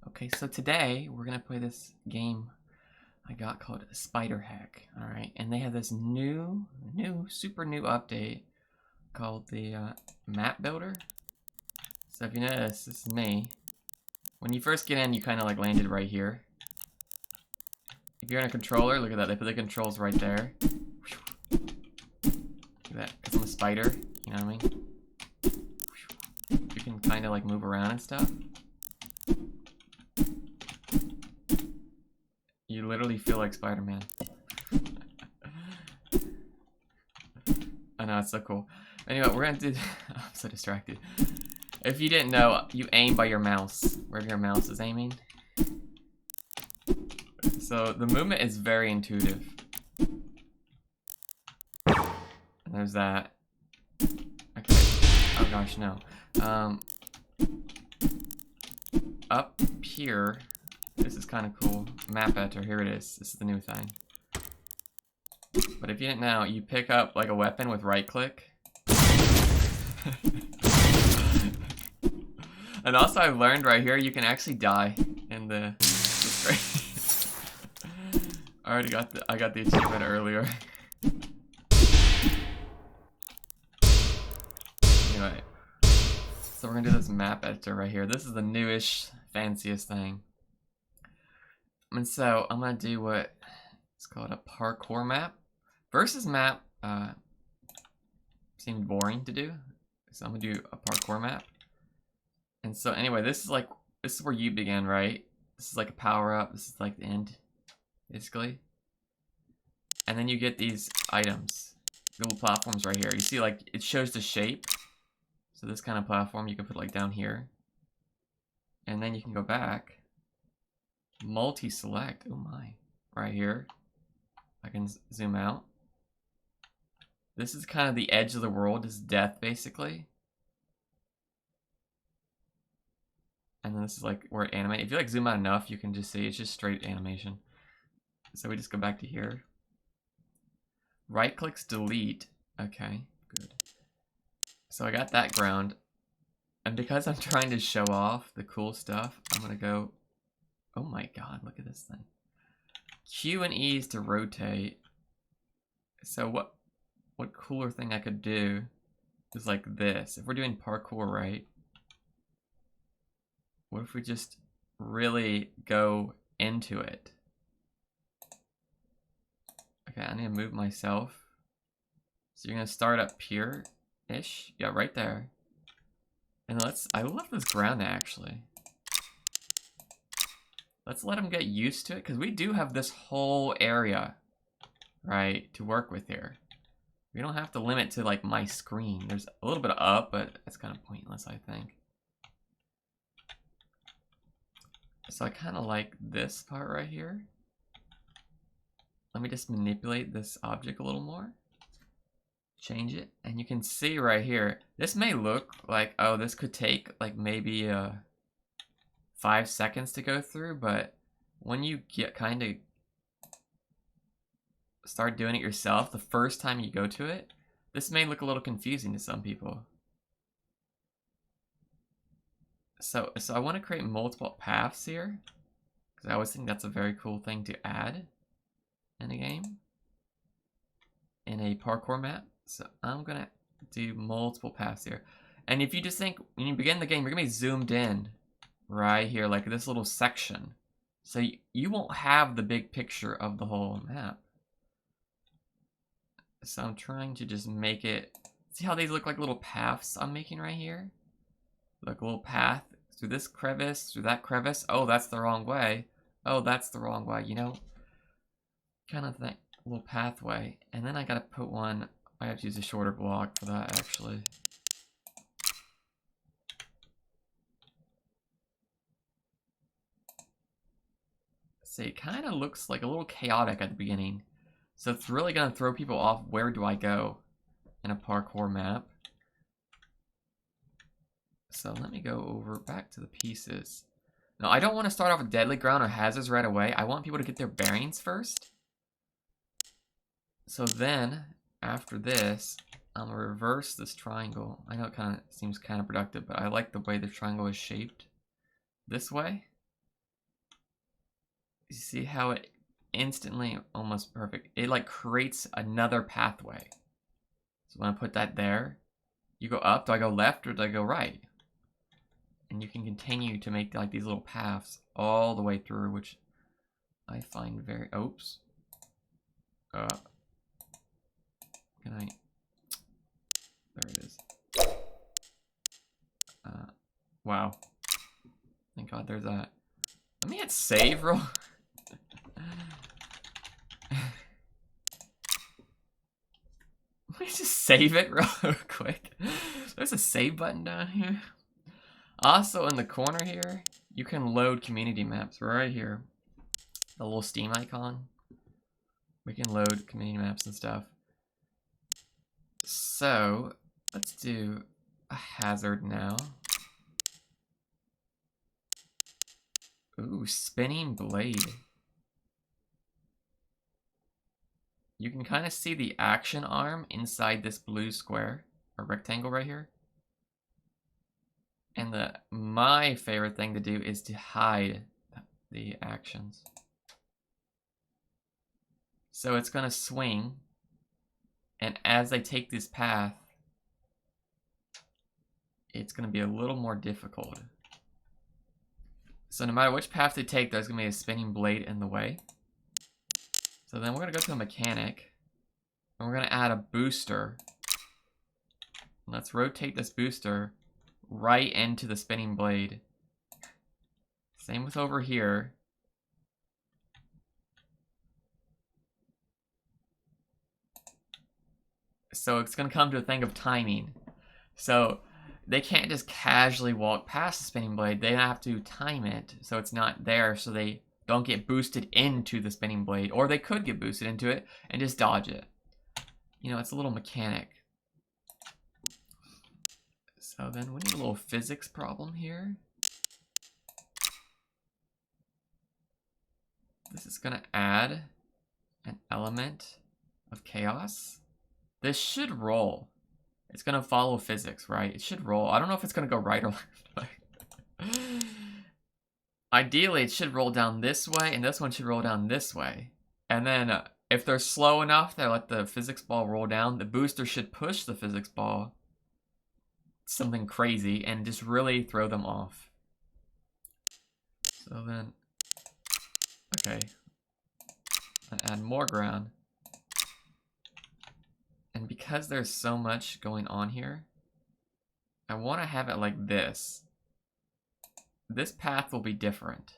Okay, so today we're gonna play this game I got called SPIDERHECK. Alright, and they have this super new update called the map builder. So if you notice, this is me. When you first get in, you kind of like landed right here. If you're in a controller, look at that, they put the controls right there. Look at that, because I'm a spider, you know what I mean? You can kind of like move around and stuff. You literally feel like Spider-Man. I know, it's so cool. Anyway, we're gonna do... I'm so distracted. If you didn't know, you aim by your mouse. Wherever your mouse is aiming. So, the movement is very intuitive. And there's that. Okay. Oh gosh, no. Up here... This is kind of cool. Map editor, here it is. This is the new thing. But if you didn't know, you pick up like a weapon with right click. And also I've learned right here, you can actually die in the I got the achievement earlier. Anyway. So we're gonna do this map editor right here. This is the newish, fanciest thing. And so I'm gonna do what it's called a parkour map. Versus map seemed boring to do, so I'm gonna do a parkour map. And so anyway, this is where you begin, right? This is like a power up. This is like the end, basically. And then you get these items, little platforms right here. You see, like it shows the shape. So this kind of platform you can put like down here, and then you can go back. Multi-select, oh my, right here. I can zoom out. This is kind of the edge of the world, this is death basically. And then this is like where it animates. If you like zoom out enough, you can just see it's just straight animation. So we just go back to here. Right clicks delete, okay, good. So I got that ground. And because I'm trying to show off the cool stuff, I'm gonna go, oh my god, look at this thing. Q and E is to rotate. So what cooler thing I could do is like this. If we're doing parkour, right? What if we just really go into it? Okay, I need to move myself. So you're gonna start up here-ish. Yeah, right there. And I love this ground actually. Let's let them get used to it, because we do have this whole area, right, to work with here. We don't have to limit to, like, my screen. There's a little bit of up, but that's kind of pointless, I think. So I kind of like this part right here. Let me just manipulate this object a little more. Change it, and you can see right here, this may look like, oh, this could take, like, maybe 5 seconds to go through, but when you get kind of start doing it yourself, the first time you go to it, this may look a little confusing to some people. So I want to create multiple paths here, because I always think that's a very cool thing to add in a game, in a parkour map. So I'm gonna do multiple paths here, and if you just think when you begin the game, you're gonna be zoomed in right here, like this little section. So you won't have the big picture of the whole map. So I'm trying to just make it, see how these look like little paths I'm making right here? Like a little path through this crevice, through that crevice. Oh, that's the wrong way. Oh, that's the wrong way, you know? Kind of that little pathway. And then I gotta put one, I have to use a shorter block for that actually. See, it kind of looks like a little chaotic at the beginning. So it's really going to throw people off. Where do I go in a parkour map? So let me go over back to the pieces. Now, I don't want to start off with deadly ground or hazards right away. I want people to get their bearings first. So then, after this, I'm going to reverse this triangle. I know it kind of seems counterproductive, but I like the way the triangle is shaped this way. You see how it instantly, almost perfect, it like creates another pathway. So when I put that there, you go up, do I go left or do I go right? And you can continue to make like these little paths all the way through, which I find very, oops. Can I, there it is. Wow. Thank God there's that. Let me hit save real. Let me just save it real quick. There's a save button down here. Also in the corner here, you can load community maps right here. The little Steam icon. We can load community maps and stuff. So let's do a hazard now. Ooh, spinning blade. You can kind of see the action arm inside this blue square or rectangle right here. And my favorite thing to do is to hide the actions. So it's gonna swing, and as I take this path, it's gonna be a little more difficult. So no matter which path they take, there's gonna be a spinning blade in the way. So then we're gonna go to a mechanic, and we're gonna add a booster. Let's rotate this booster right into the spinning blade. Same with over here. So it's gonna come to a thing of timing. So they can't just casually walk past the spinning blade. They have to time it so it's not there, so they don't get boosted into the spinning blade. Or they could get boosted into it and just dodge it. You know, it's a little mechanic. So then we need a little physics problem here. This is gonna add an element of chaos. This should roll. It's gonna follow physics, right? It should roll. I don't know if it's gonna go right or left. Ideally, it should roll down this way, and this one should roll down this way. And then if they're slow enough, they let the physics ball roll down. The booster should push the physics ball something crazy and just really throw them off. So then, okay, I add more ground. And because there's so much going on here, I want to have it like this. This path will be different.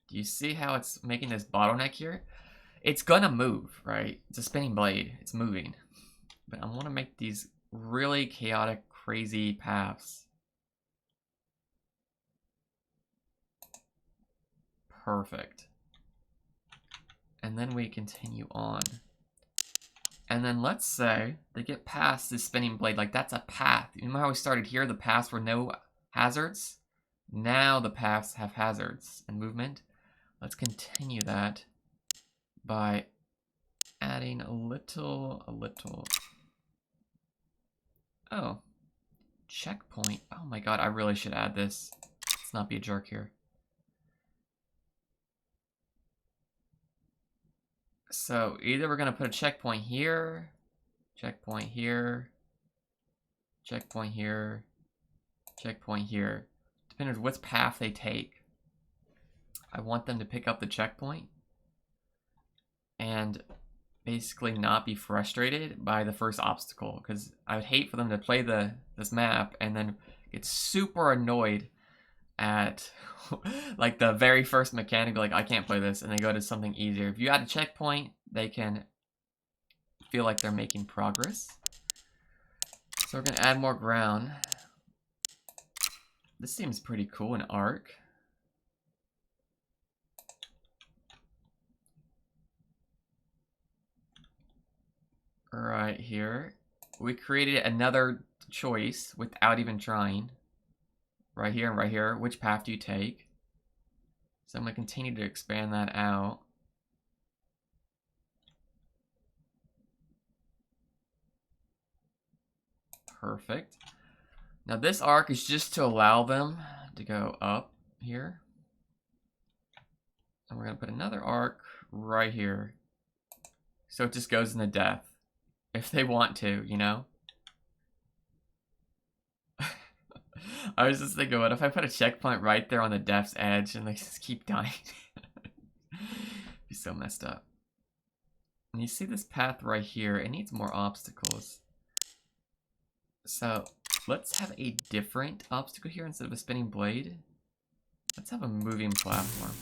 Do you see how it's making this bottleneck here? It's gonna move, right? It's a spinning blade, it's moving. But I want to make these really chaotic, crazy paths. Perfect. And then we continue on. And then let's say they get past this spinning blade, like that's a path. You remember how we started here? The paths were no hazards. Now the paths have hazards and movement. Let's continue that by adding a little. Oh, checkpoint. Oh my God, I really should add this. Let's not be a jerk here. So either we're gonna put a checkpoint here, checkpoint here, checkpoint here, checkpoint here. Depending on which path they take. I want them to pick up the checkpoint and basically not be frustrated by the first obstacle, because I would hate for them to play this map and then get super annoyed at like the very first mechanic, like I can't play this, and they go to something easier. If you add a checkpoint, they can feel like they're making progress. So we're gonna add more ground. This seems pretty cool, an arc. Right here, we created another choice without even trying. Right here and right here, which path do you take? So I'm gonna continue to expand that out. Perfect. Now this arc is just to allow them to go up here. And we're gonna put another arc right here. So it just goes into death. If they want to, you know? I was just thinking, what if I put a checkpoint right there on the death's edge and they just keep dying? Be so messed up. And you see this path right here, it needs more obstacles. So let's have a different obstacle here instead of a spinning blade. Let's have a moving platform.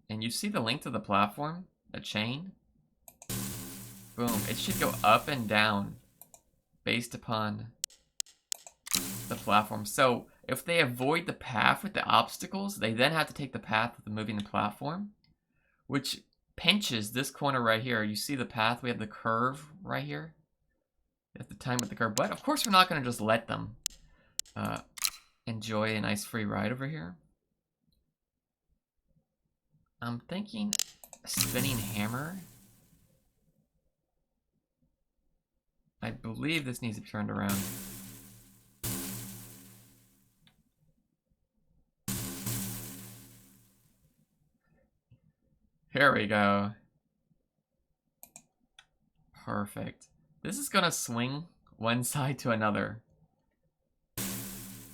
And you see the length of the platform? The chain? Boom. It should go up and down based upon the platform. So if they avoid the path with the obstacles, they then have to take the path with the moving the platform, which pinches this corner right here. You see the path? We have the curve right here. You have to time with the curve. But of course, we're not going to just let them enjoy a nice free ride over here. I'm thinking a spinning hammer. I believe this needs to be turned around. Here we go. Perfect. This is gonna swing one side to another.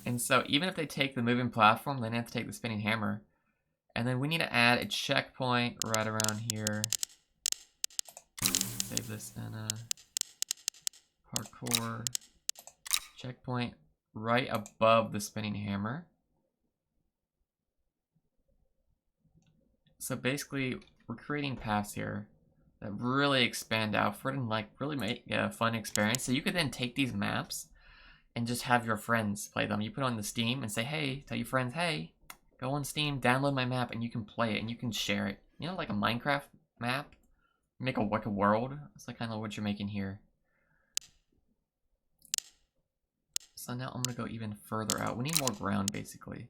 And so even if they take the moving platform, they have to take the spinning hammer. And then we need to add a checkpoint right around here. Save this in a parkour checkpoint right above the spinning hammer. So basically, we're creating paths here that really expand out for it and like really make a fun experience. So you could then take these maps and just have your friends play them. You put on the Steam and say, hey, tell your friends, hey, go on Steam, download my map, and you can play it and you can share it. You know, like a Minecraft map, make like a world. It's like kind of what you're making here. So now I'm gonna go even further out. We need more ground, basically.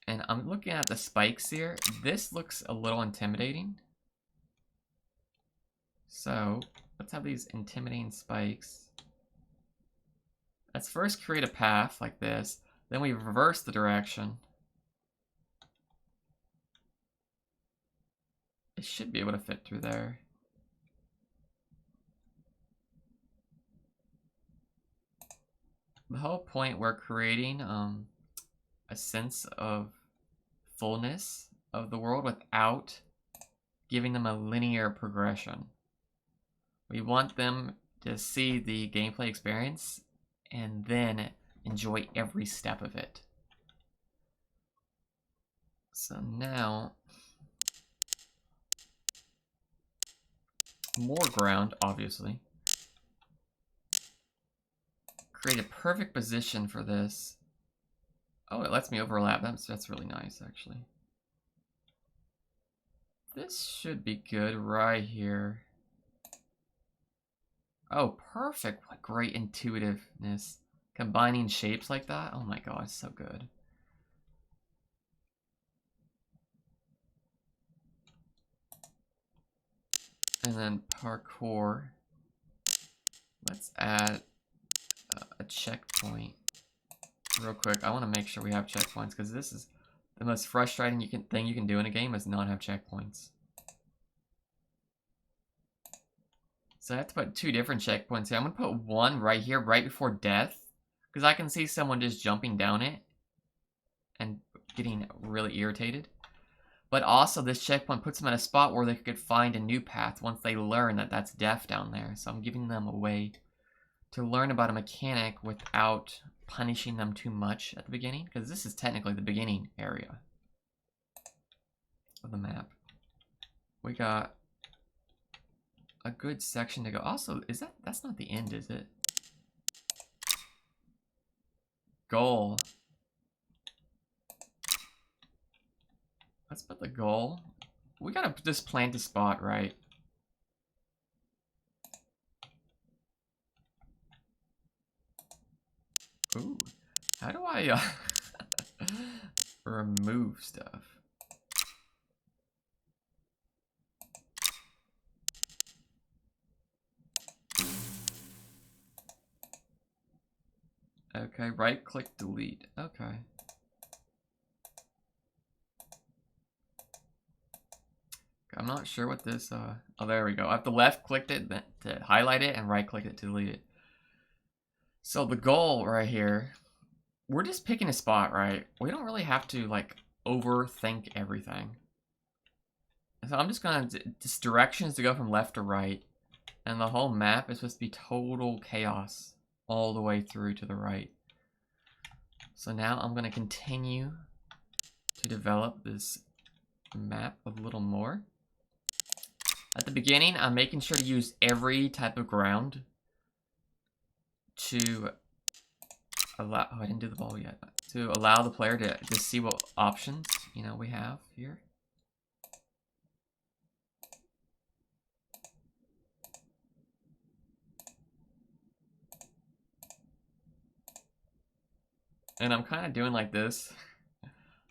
And I'm looking at the spikes here. This looks a little intimidating. So let's have these intimidating spikes. Let's first create a path like this. Then we reverse the direction. It should be able to fit through there. The whole point, we're creating a sense of fullness of the world without giving them a linear progression. We want them to see the gameplay experience and then enjoy every step of it. So now, more ground, obviously. Create a perfect position for this. Oh, it lets me overlap. That's really nice, actually. This should be good right here. Oh, perfect. What great intuitiveness. Combining shapes like that. Oh my gosh, so good. And then parkour. Let's add a checkpoint real quick. I want to make sure we have checkpoints because this is the most frustrating thing you can do in a game is not have checkpoints. So I have to put two different checkpoints here. I'm going to put one right here, right before death, because I can see someone just jumping down it and getting really irritated. But also this checkpoint puts them in a spot where they could find a new path once they learn that that's death down there. So I'm giving them a way to learn about a mechanic without punishing them too much at the beginning, because this is technically the beginning area of the map. We got a good section to go. Also, that's not the end, is it? Goal. Let's put the goal. We gotta just plant a spot, right? Ooh, how do I remove stuff? Okay, right click delete. Okay. I'm not sure what this, oh, there we go. I have to left click it to highlight it and right click it to delete it. So the goal right here, we're just picking a spot, right? We don't really have to like overthink everything. So I'm just gonna, just directions to go from left to right. And the whole map is supposed to be total chaos all the way through to the right. So now I'm gonna continue to develop this map a little more. At the beginning, I'm making sure to use every type of ground to allow, oh, I didn't do the ball yet. To allow the player to see what options, you know, we have here. And I'm kind of doing like this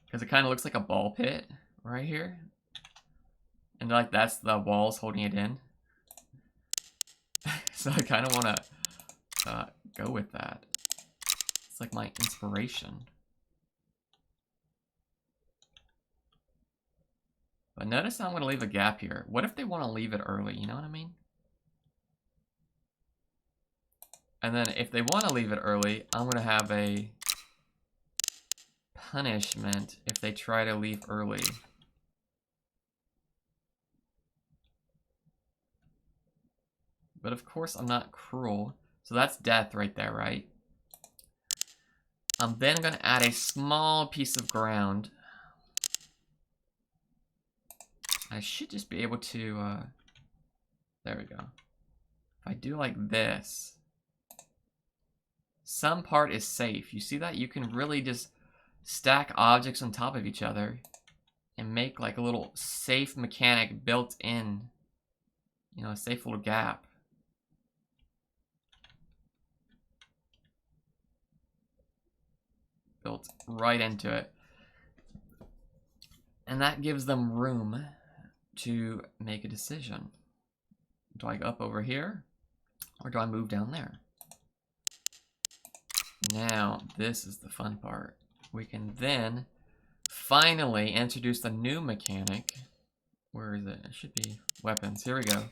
because it kind of looks like a ball pit right here. And like that's the walls holding it in. So I kind of want to go with that. It's like my inspiration. But notice I'm going to leave a gap here. What if they want to leave it early? You know what I mean? And then if they want to leave it early, I'm going to have a punishment if they try to leave early. But of course I'm not cruel. So that's death right there, right? I'm then going to add a small piece of ground. I should just be able to, there we go. If I do like this, some part is safe. You see that? You can really just stack objects on top of each other and make like a little safe mechanic built in, you know, a safe little gap. Built right into it. And that gives them room to make a decision. Do I go up over here or do I move down there? Now, this is the fun part. We can then finally introduce a new mechanic. Where is it? It should be weapons. Here we go.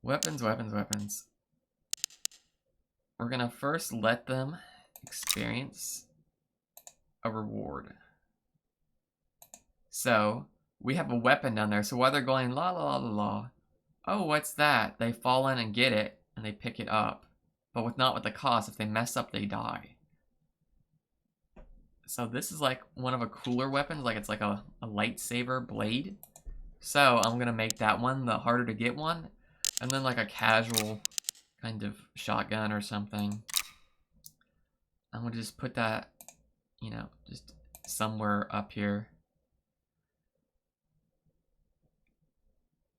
Weapons, weapons, weapons. We're gonna first let them experience a reward. So we have a weapon down there. So while they're going la la la la la, oh, what's that? They fall in and get it and they pick it up, but not with the cost. If they mess up, they die. So this is like one of a cooler weapons, like it's like a lightsaber blade. So I'm gonna make that one the harder to get one, and then like a casual kind of shotgun or something. I'm gonna just put that, you know, just somewhere up here.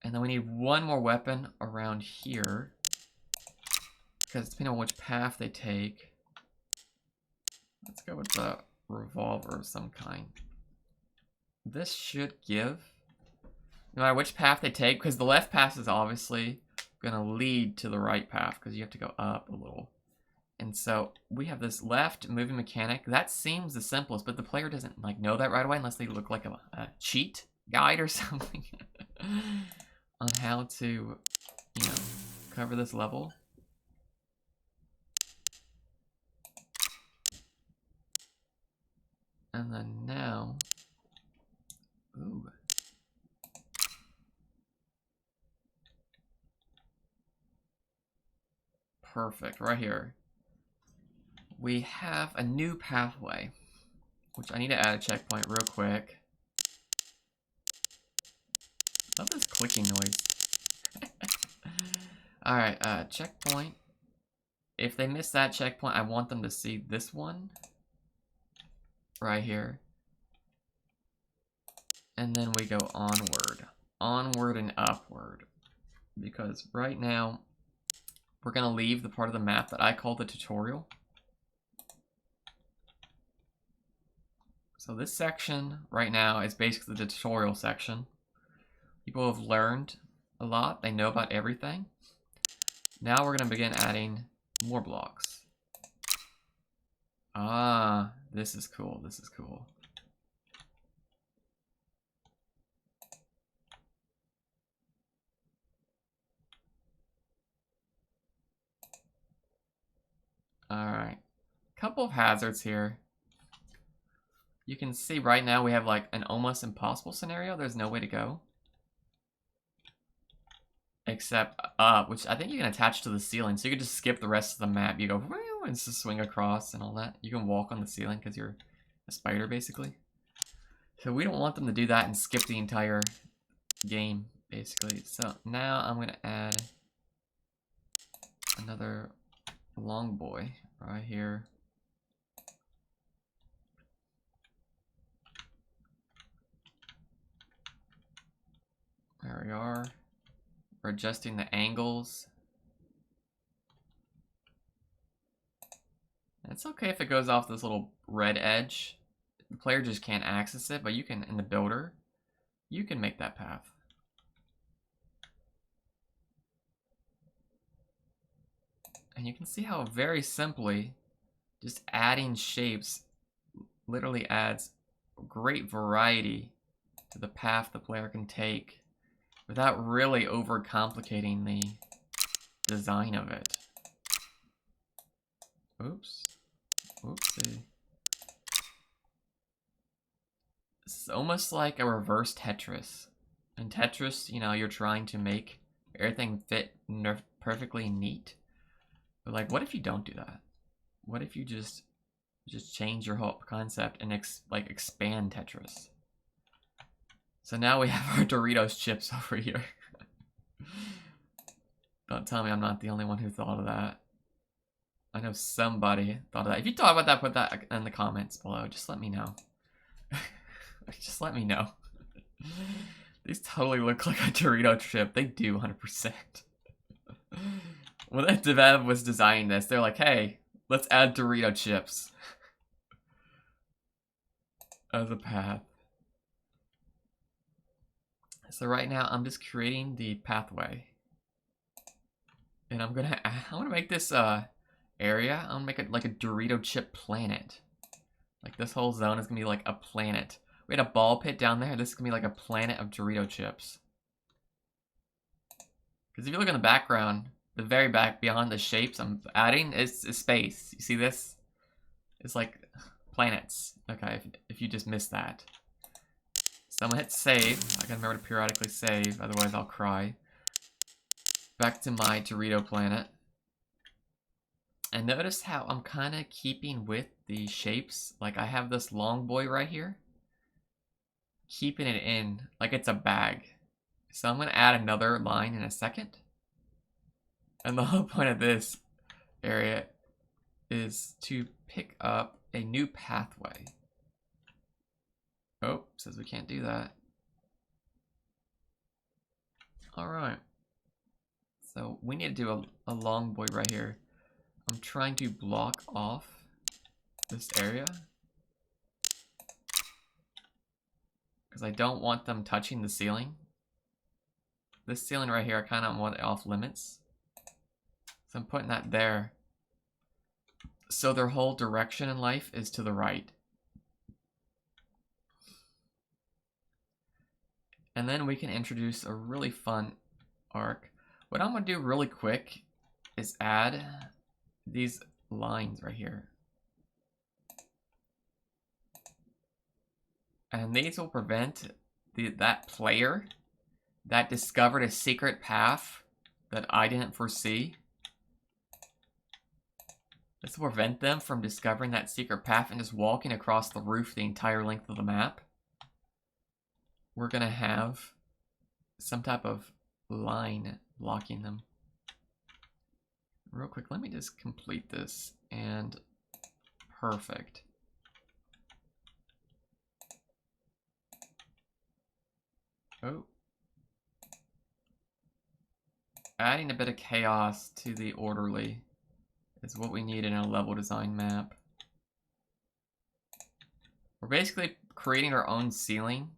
And then we need one more weapon around here, because depending on which path they take, let's go with the revolver of some kind. This should give, no matter which path they take, because the left path is obviously gonna lead to the right path, because you have to go up a little. And so we have this left moving mechanic. That seems the simplest, but the player doesn't like know that right away unless they look like a cheat guide or something on how to, you know, cover this level. And then now, ooh. Perfect, right here. We have a new pathway, which I need to add a checkpoint real quick. I love this clicking noise. Alright, checkpoint. If they miss that checkpoint, I want them to see this one. Right here. And then we go onward. Onward and upward. Because right now, we're going to leave the part of the map that I call the tutorial. So this section right now is basically the tutorial section. People have learned a lot. They know about everything. Now we're going to begin adding more blocks. Ah, this is cool. This is cool. Alright. Couple of hazards here. You can see right now we have like an almost impossible scenario. There's no way to go. Except up, which I think you can attach to the ceiling. So you can just skip the rest of the map. You go and just swing across and all that. You can walk on the ceiling because you're a spider basically. So we don't want them to do that and skip the entire game basically. So now I'm going to add another long boy right here. There we are. We're adjusting the angles. It's okay if it goes off this little red edge. The player just can't access it, but you can, in the builder, you can make that path. And you can see how very simply just adding shapes literally adds great variety to the path the player can take without really overcomplicating the design of it. Oops. Oopsie. It's almost like a reverse Tetris. In Tetris, you know, you're trying to make everything fit perfectly neat. But like, what if you don't do that? What if you just change your whole concept and expand Tetris? So now we have our Doritos chips over here. Don't tell me I'm not the only one who thought of that. I know somebody thought of that. If you thought about that, put that in the comments below. Just let me know. Just let me know. These totally look like a Dorito chip. They do, 100%. When that dev was designing this, they're like, hey, let's add Dorito chips as a path. So right now, I'm just creating the pathway. And I want to make this area, I'm gonna make it like a Dorito chip planet. Like this whole zone is gonna be like a planet. We had a ball pit down there. This is gonna be like a planet of Dorito chips. Because if you look in the background, the very back beyond the shapes I'm adding is space. You see this? It's like planets. Okay, if you just missed that. So I'm gonna hit save. I gotta remember to periodically save, otherwise I'll cry. Back to my Dorito planet. And notice how I'm kind of keeping with the shapes. Like I have this long boy right here. Keeping it in like it's a bag. So I'm going to add another line in a second. And the whole point of this area is to pick up a new pathway. Oh, says we can't do that. Alright. So we need to do a long boy right here. I'm trying to block off this area because I don't want them touching the ceiling. This ceiling right here, I kind of want it off limits. So I'm putting that there. So their whole direction in life is to the right. And then we can introduce a really fun arc. What I'm going to do really quick is add these lines right here. And these will prevent that player that discovered a secret path that I didn't foresee. This will prevent them from discovering that secret path and just walking across the roof the entire length of the map. We're going to have some type of line blocking them. Real quick, let me just complete this, and perfect. Oh. Adding a bit of chaos to the orderly is what we need in a level design map. We're basically creating our own ceiling.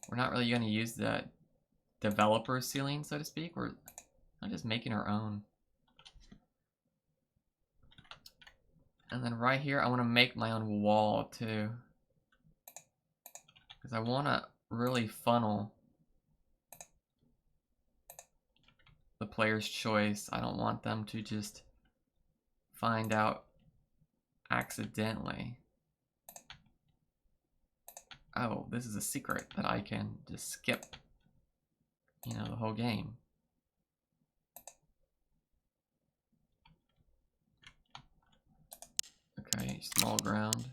We're not really going to use the developer ceiling, so to speak. We're not just making our own. And then right here, I want to make my own wall too. Because I want to really funnel the player's choice. I don't want them to just find out accidentally. Oh, this is a secret that I can just skip, you know, the whole game. Okay, small ground.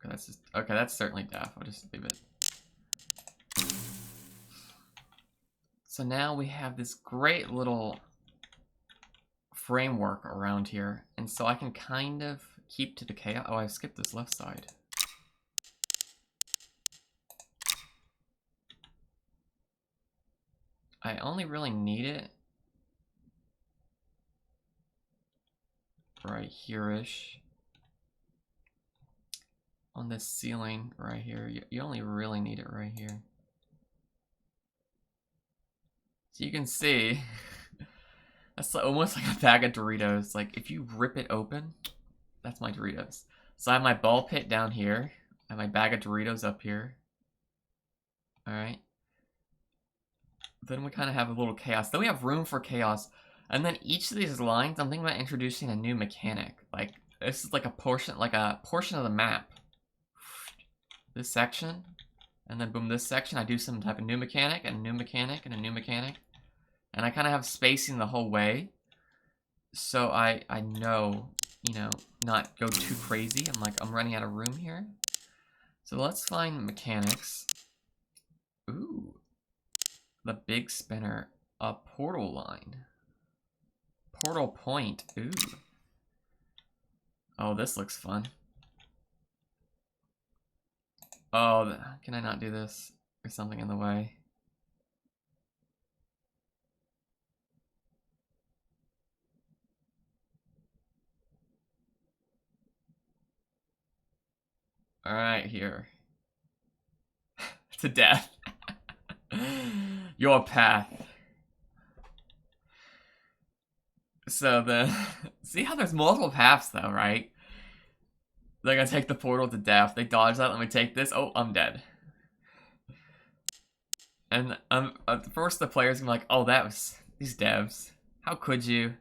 Okay, that's just, okay, that's certainly deaf. I'll just leave it. So now we have this great little framework around here, and so I can kind of keep to the chaos. Oh, I skipped this left side. I only really need it right here-ish. On this ceiling right here. You only really need it right here. So you can see, that's almost like a bag of Doritos. Like, if you rip it open, that's my Doritos. So I have my ball pit down here. I have my bag of Doritos up here. Alright. Then we kind of have a little chaos. Then we have room for chaos. And then each of these lines, I'm thinking about introducing a new mechanic. Like, this is like a portion of the map. This section. And then boom, this section, I do some type of new mechanic, and a new mechanic, and a new mechanic. And I kind of have spacing the whole way. So I know, you know, not go too crazy. I'm like, I'm running out of room here. So let's find mechanics. Ooh. The big spinner. A portal line. Portal point. Ooh. Oh, this looks fun. Oh, can I not do this? There's something in the way. Alright, here. To death. Your path. So the... See how there's multiple paths though, right? They're gonna take the portal to death. They dodge that. Let me take this. Oh, I'm dead. And at first the player's gonna be like, oh, that was... These devs. How could you?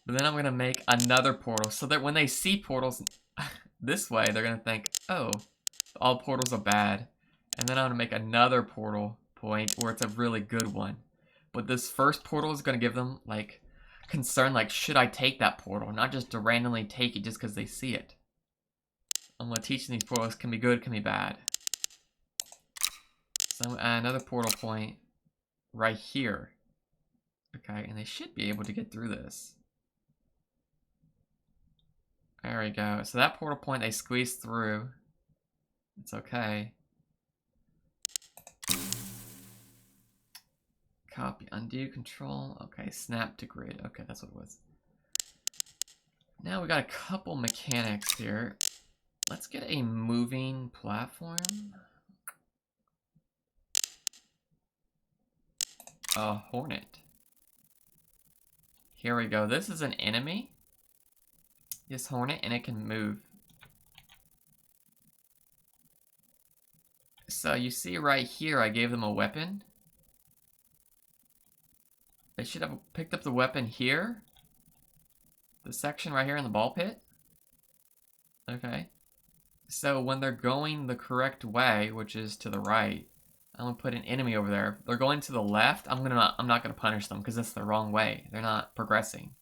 But then I'm gonna make another portal so that when they see portals this way, they're gonna think, oh, all portals are bad. And then I'm gonna make another portal point where it's a really good one. But this first portal is gonna give them, like, concern, like, should I take that portal? Not just to randomly take it just because they see it. I'm gonna teach them these portals can be good, can be bad. So I'm gonna add another portal point right here. Okay, and they should be able to get through this. There we go. So that portal point, they squeeze through. It's okay. Copy, undo, control. Okay, snap to grid. Okay, that's what it was. Now we got a couple mechanics here. Let's get a moving platform. A hornet. Here we go. This is an enemy. This hornet, and it can move. So you see right here, I gave them a weapon. They should have picked up the weapon here. The section right here in the ball pit. Okay. So when they're going the correct way, which is to the right, I'm gonna put an enemy over there. If they're going to the left, I'm not gonna punish them because that's the wrong way. They're not progressing.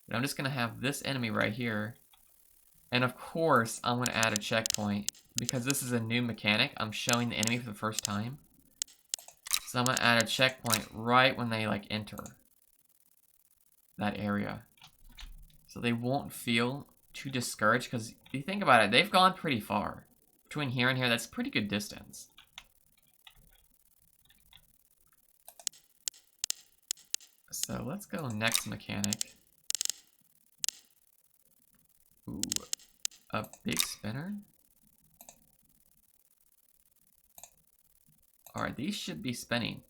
But I'm just gonna have this enemy right here. And of course, I'm gonna add a checkpoint because this is a new mechanic. I'm showing the enemy for the first time. So I'm gonna add a checkpoint right when they like enter that area. So they won't feel too discouraged because if you think about it, they've gone pretty far. Between here and here, that's pretty good distance. So let's go next mechanic. Ooh, a big spinner. Alright, these should be spinning.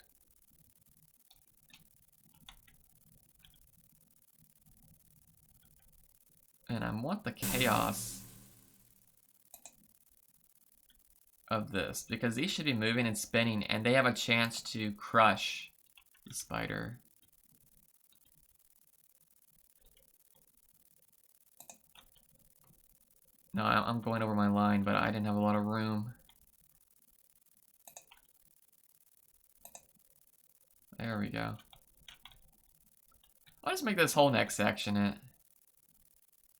chaos of this, because these should be moving and spinning, and they have a chance to crush the spider. No, I'm going over my line, but I didn't have a lot of room. There we go. I'll just make this whole next section it.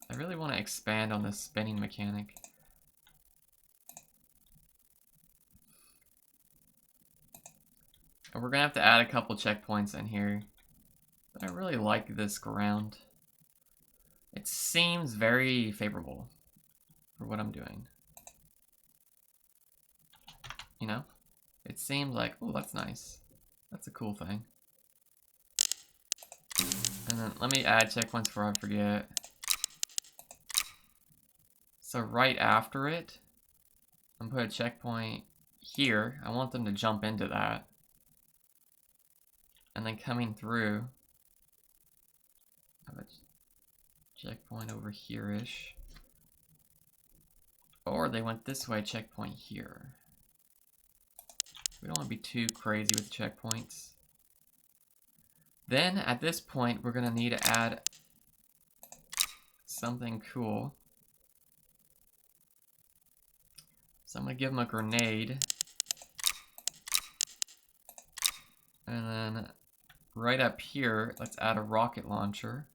I really want to expand on this spinning mechanic. And we're gonna have to add a couple checkpoints in here. But I really like this ground. It seems very favorable for what I'm doing. You know? It seems like, oh, that's nice. That's a cool thing. And then let me add checkpoints before I forget. So right after it, I'm gonna put a checkpoint here. I want them to jump into that. And then coming through, I have a checkpoint over here-ish. Or they went this way, checkpoint here. We don't want to be too crazy with checkpoints. Then, at this point, we're going to need to add something cool. So I'm going to give them a grenade. And then, right up here, let's add a rocket launcher.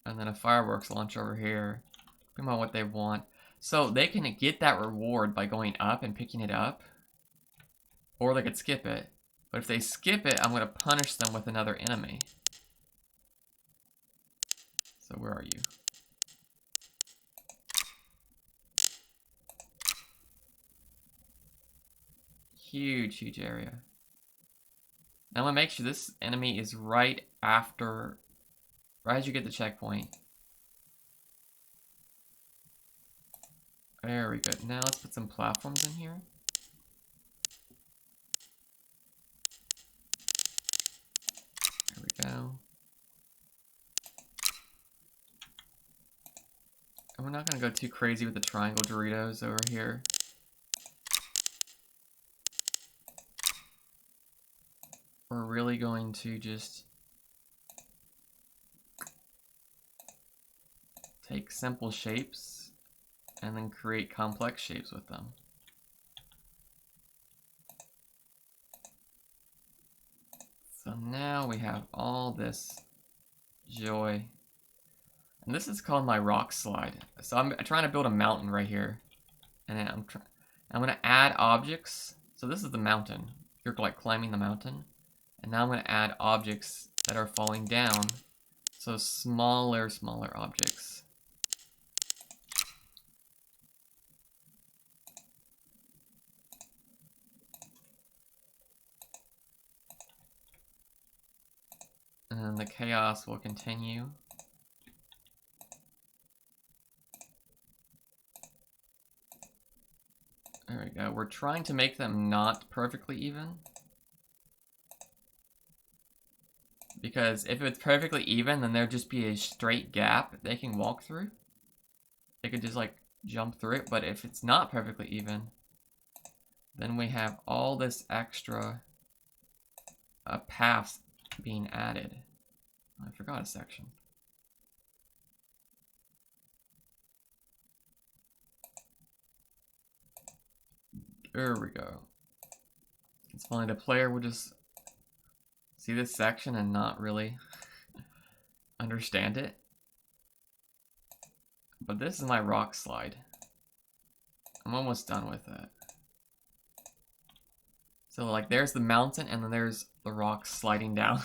And then a fireworks launcher over here. Depending on what they want. So they can get that reward by going up and picking it up. Or they could skip it. But if they skip it, I'm going to punish them with another enemy. So where are you? Huge, huge area. Now I'm going to make sure this enemy is right after, right as you get the checkpoint. Very good. Now let's put some platforms in here. There we go. And we're not going to go too crazy with the triangle Doritos over here. We're really going to just take simple shapes and then create complex shapes with them. So now we have all this joy. And this is called my rock slide. So I'm trying to build a mountain right here. And then I'm going to add objects. So this is the mountain. You're like climbing the mountain. And now I'm going to add objects that are falling down. So smaller objects. And then the chaos will continue. There we go. We're trying to make them not perfectly even. Because if it's perfectly even, then there'd just be a straight gap they can walk through. They could just like jump through it. But if it's not perfectly even, then we have all this extra paths being added. I forgot a section. There we go. It's funny, the player will just see this section and not really understand it. But this is my rock slide. I'm almost done with it. So like there's the mountain and then there's the rock sliding down.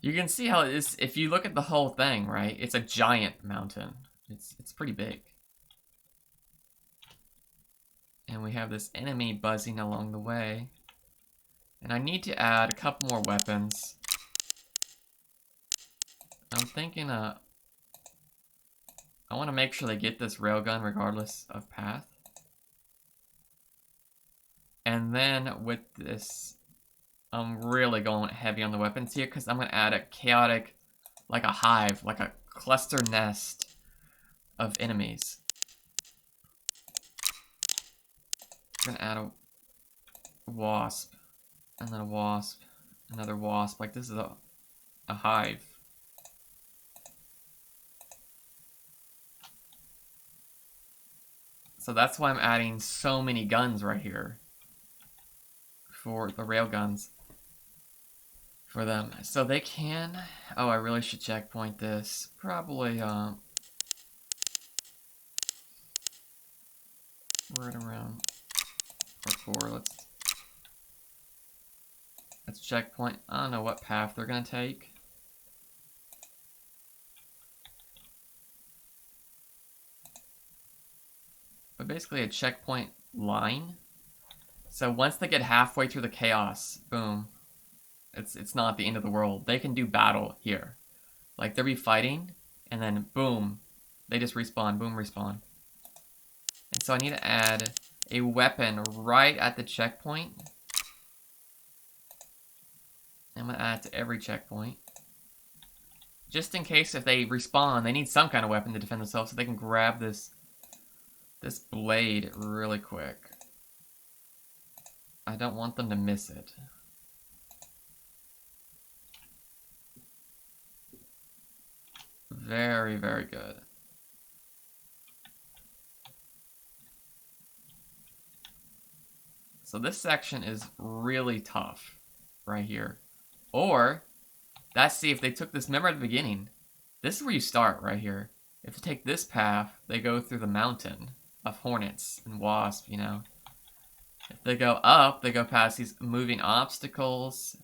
You can see how it is if you look at the whole thing, right? It's a giant mountain. It's pretty big. And we have this enemy buzzing along the way. And I need to add a couple more weapons. I'm thinking I want to make sure they get this railgun regardless of path. And then with this, I'm really going heavy on the weapons here because I'm going to add a chaotic like a hive, like a cluster nest of enemies. I'm gonna add a wasp, and then a wasp, another wasp. Like this is a hive. So that's why I'm adding so many guns right here for the railguns for them. So they can, oh, I really should checkpoint this. Probably, right around parkour. Let's checkpoint. I don't know what path they're gonna take. But basically a checkpoint line. So once they get halfway through the chaos, boom. It's not the end of the world. They can do battle here. Like they'll be fighting, and then boom, they just respawn, boom, respawn. And so I need to add a weapon right at the checkpoint. I'm gonna add it to every checkpoint. Just in case if they respawn, they need some kind of weapon to defend themselves so they can grab this blade really quick. I don't want them to miss it. Very, very good. So this section is really tough right here. Or, let's see if they took this, remember at the beginning, this is where you start right here. If you take this path, they go through the mountain of hornets and wasps, you know. If they go up, they go past these moving obstacles,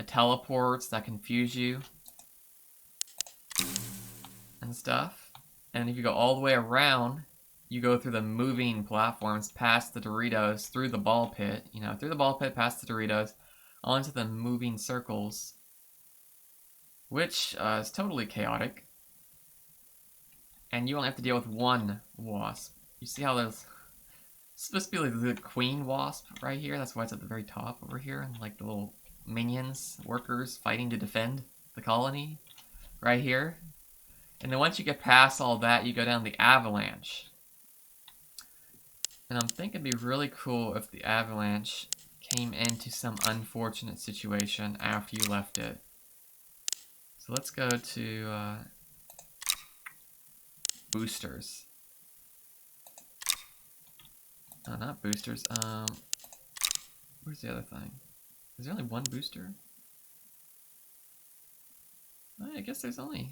teleports that confuse you, and stuff. And if you go all the way around, you go through the moving platforms, past the Doritos, through the ball pit, you know, through the ball pit, past the Doritos, onto the moving circles, which is totally chaotic. And you only have to deal with one wasp. You see how there's supposed to be like the queen wasp right here? That's why it's at the very top over here, and like the little minions, workers fighting to defend the colony right here. And then once you get past all that, you go down the avalanche. And I'm thinking it'd be really cool if the avalanche came into some unfortunate situation after you left it. So let's go to boosters. No, not boosters. Where's the other thing? Is there only one booster? I guess there's only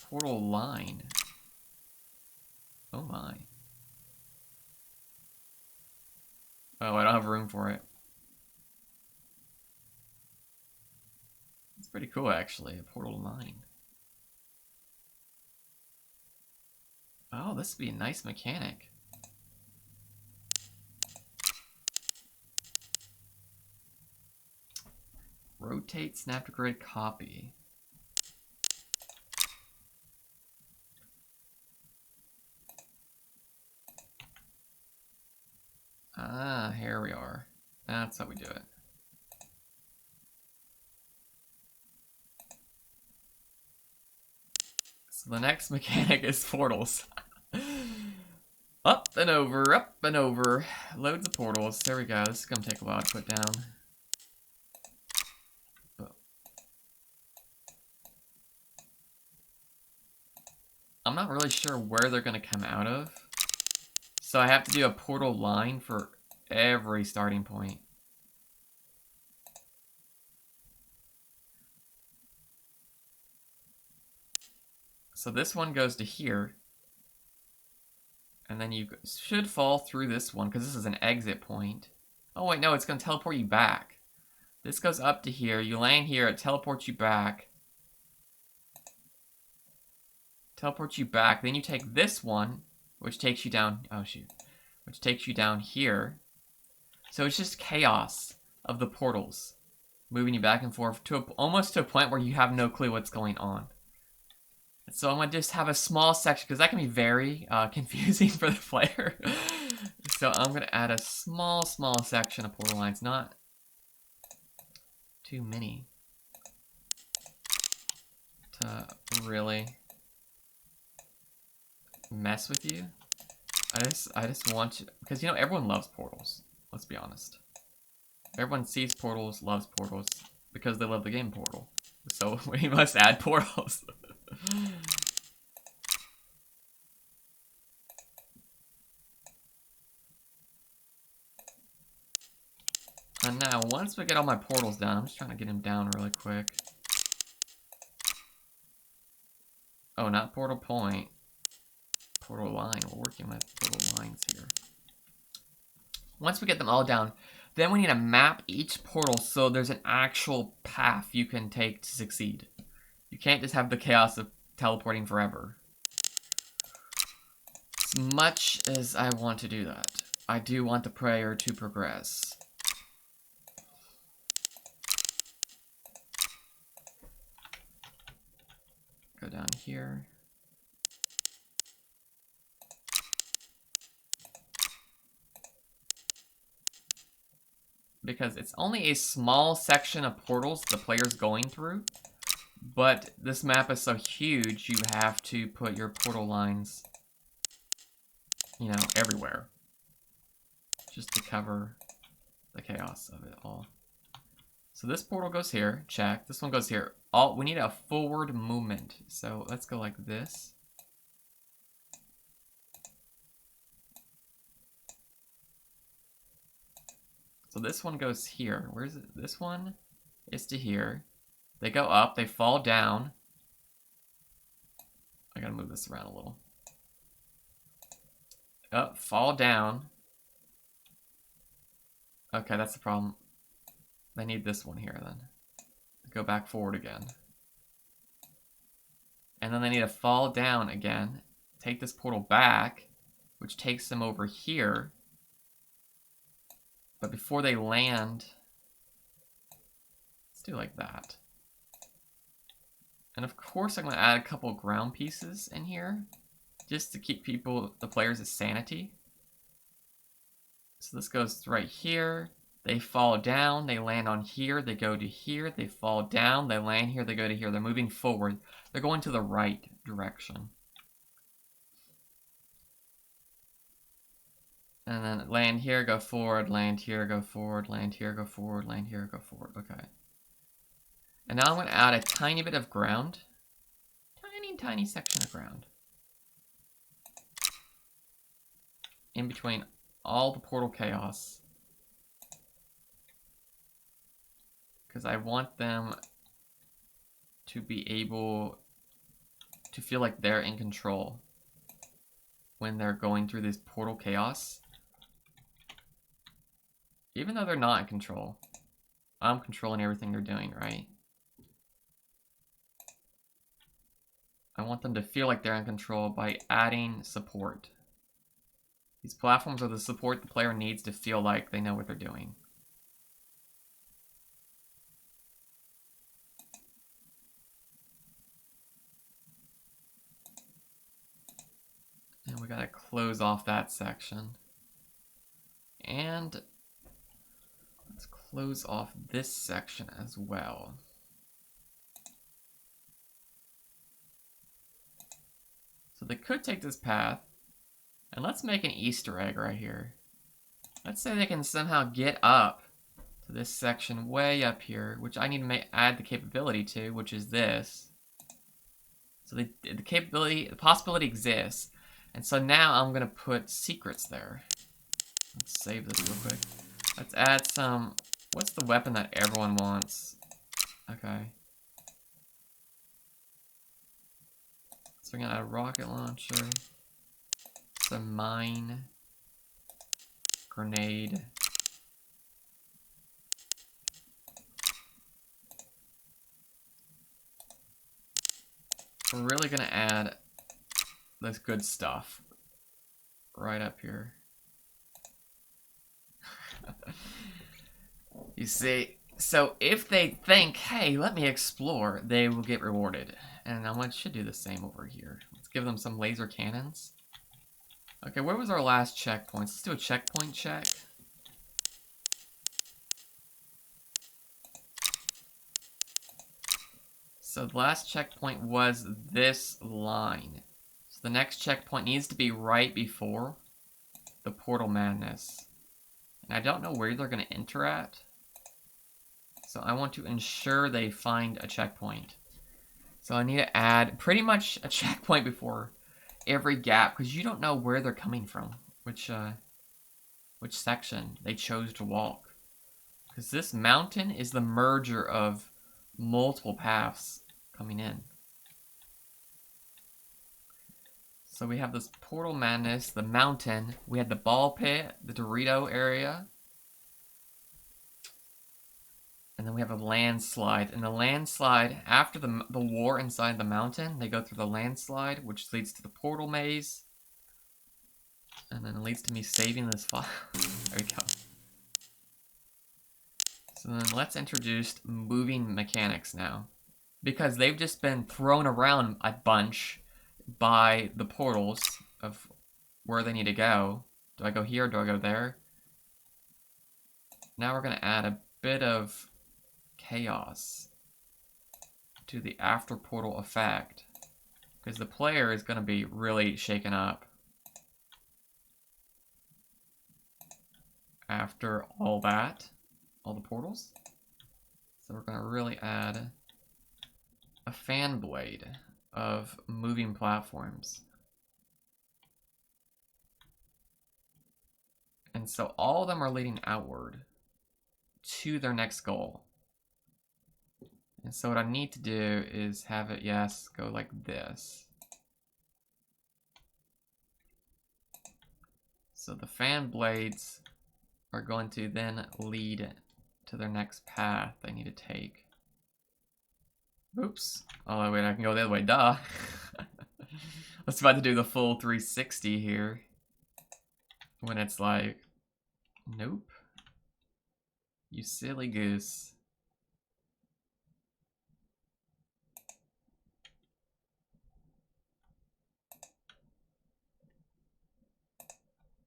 portal line. Oh my. Oh, I don't have room for it. It's pretty cool, actually, a portal line. Oh, this would be a nice mechanic. Rotate snap to grid copy. Ah, here we are. That's how we do it. So the next mechanic is portals. Up and over, up and over. Loads of portals. There we go. This is going to take a while to put down. Oh. I'm not really sure where they're going to come out of. So I have to do a portal line for every starting point. So this one goes to here. And then you should fall through this one, because this is an exit point. Oh wait, no, it's going to teleport you back. This goes up to here, you land here, it teleports you back. Teleports you back, then you take this one, which takes you down, oh shoot, which takes you down here. So it's just chaos of the portals, moving you back and forth to almost to a point where you have no clue what's going on. So I'm going to just have a small section, because that can be very confusing for the player. So I'm going to add a small section of portal lines, not too many. to really mess with you. I just want to, because you know everyone loves portals. Let's be honest. Everyone sees portals, loves portals, because they love the game Portal. So we must add portals. And now, once we get all my portals down, I'm just trying to get him down really quick. Oh, not portal point. Portal line. We're working with portal lines here. Once we get them all down, then we need to map each portal so there's an actual path you can take to succeed. You can't just have the chaos of teleporting forever. As much as I want to do that, I do want the prayer to progress. Go down here. Because it's only a small section of portals the player's going through, but this map is so huge you have to put your portal lines, you know, everywhere, just to cover the chaos of it all. So this portal goes here, check. This one goes here. We need a forward movement, so let's go like this. So this one goes here. Where's it? This one is to here. They go up, they fall down. I gotta move this around a little. Up, fall down. Okay, that's the problem. They need this one here then. Go back forward again. And then they need to fall down again. Take this portal back, which takes them over here. But before they land, let's do like that. And of course I'm going to add a couple ground pieces in here, just to keep the players' sanity. So this goes right here. They fall down, they land on here, they go to here, they fall down, they land here, they go to here. They're moving forward. They're going to the right direction. And then land here, go forward, land here, go forward, land here, go forward, land here, go forward. Okay. And now I'm going to add a tiny bit of ground. Tiny section of ground. In between all the portal chaos. Because I want them to be able to feel like they're in control when they're going through this portal chaos. Even though they're not in control, I'm controlling everything they're doing, right? I want them to feel like they're in control by adding support. These platforms are the support the player needs to feel like they know what they're doing. And we gotta close off that section. And let's close off this section as well. So they could take this path, and let's make an Easter egg right here. Let's say they can somehow get up to this section way up here, which I need to add the capability to, which is this. So the possibility exists. And so now I'm gonna put secrets there. Let's save this real quick. Let's add some, what's the weapon that everyone wants? Okay. So we're gonna add a rocket launcher, some mine, grenade. We're really gonna add this good stuff right up here. You see, so if they think, hey, let me explore, they will get rewarded. And I should do the same over here. Let's give them some laser cannons. Okay, where was our last checkpoint? Let's do a checkpoint check. So the last checkpoint was this line. So the next checkpoint needs to be right before the Portal Madness. And I don't know where they're going to enter at. So I want to ensure they find a checkpoint. So I need to add pretty much a checkpoint before every gap, because you don't know where they're coming from, which section they chose to walk. Because this mountain is the merger of multiple paths coming in. So we have this Portal Madness, the mountain, we had the ball pit, the Dorito area, and then we have a landslide. And the landslide, after the war inside the mountain, they go through the landslide, which leads to the portal maze. And then it leads to me saving this file. There we go. So then let's introduce moving mechanics now. Because they've just been thrown around a bunch by the portals of where they need to go. Do I go here? Do I go there? Now we're going to add a bit of chaos to the after portal effect, because the player is going to be really shaken up after all that, all the portals. So we're going to really add a fan blade of moving platforms. And so all of them are leading outward to their next goal. And so what I need to do is have it, yes, go like this. So the fan blades are going to then lead to their next path they need to take. Oops. Oh, wait, I can go the other way, duh. I was about to do the full 360 here. When it's like, nope. You silly goose.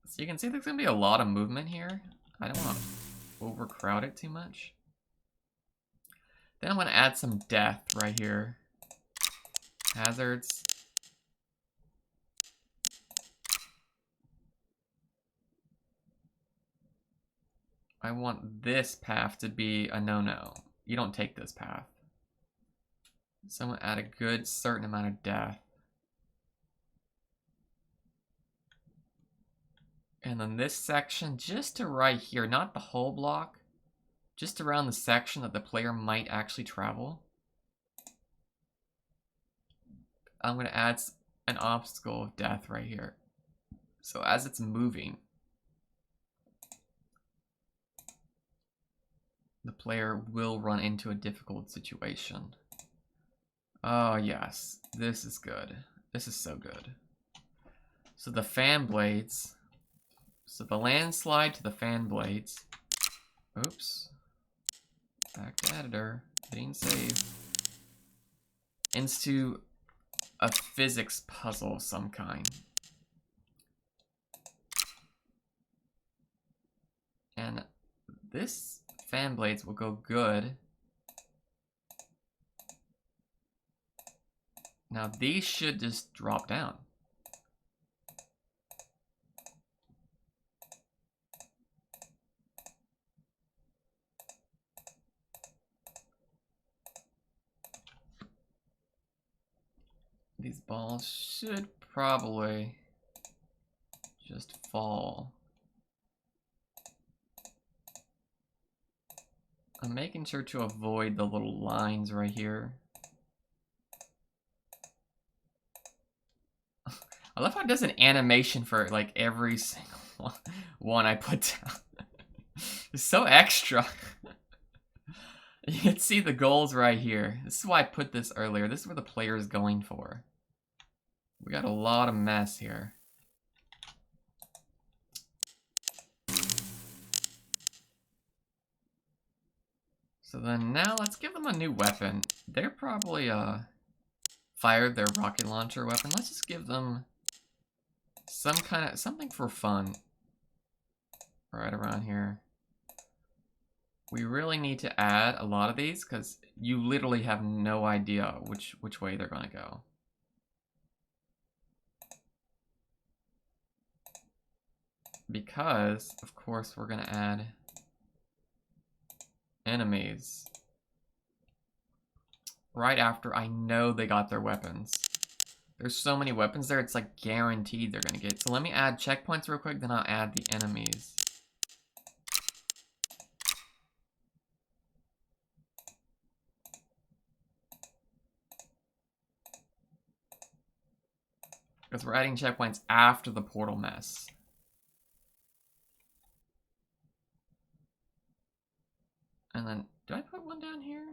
So you can see there's going to be a lot of movement here. I don't want to overcrowd it too much. Then I'm going to add some death right here. Hazards. I want this path to be a no-no. You don't take this path. So I'm going to add a good certain amount of death. And then this section, just to right here, not the whole block, just around the section that the player might actually travel, I'm going to add an obstacle of death right here. So as it's moving, the player will run into a difficult situation. Oh yes, this is good. This is so good. So the fan blades, so the landslide to the fan blades. Oops. Back to editor, hitting save. Into a physics puzzle of some kind. And this fan blades will go good. Now these should just drop down. These balls should probably just fall. I'm making sure to avoid the little lines right here. I love how it does an animation for like every single one I put down. It's so extra. You can see the goals right here. This is why I put this earlier. This is where the player is going for. We got a lot of mess here. So then now let's give them a new weapon. They're probably fired their rocket launcher weapon. Let's just give them some kind of something for fun right around here. we really need to add a lot of these because you literally have no idea which way they're going to go. Because, of course, we're going to add enemies right after I know they got their weapons. There's so many weapons there, it's like guaranteed they're going to get. So let me add checkpoints real quick, then I'll add the enemies. Because we're adding checkpoints after the portal mess. And then, do I put one down here?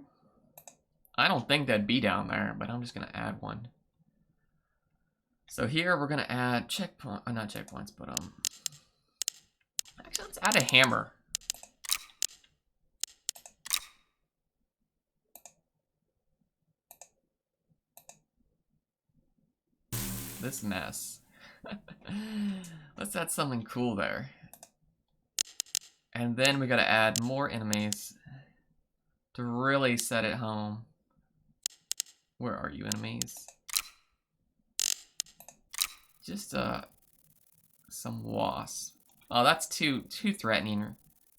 I don't think that'd be down there, but I'm just going to add one. So here we're going to add checkpoint, not checkpoints, but actually let's add a hammer. This mess. Let's add something cool there. And then we got to add more enemies to really set it home. Where are you, enemies? Just some wasps. Oh, that's too threatening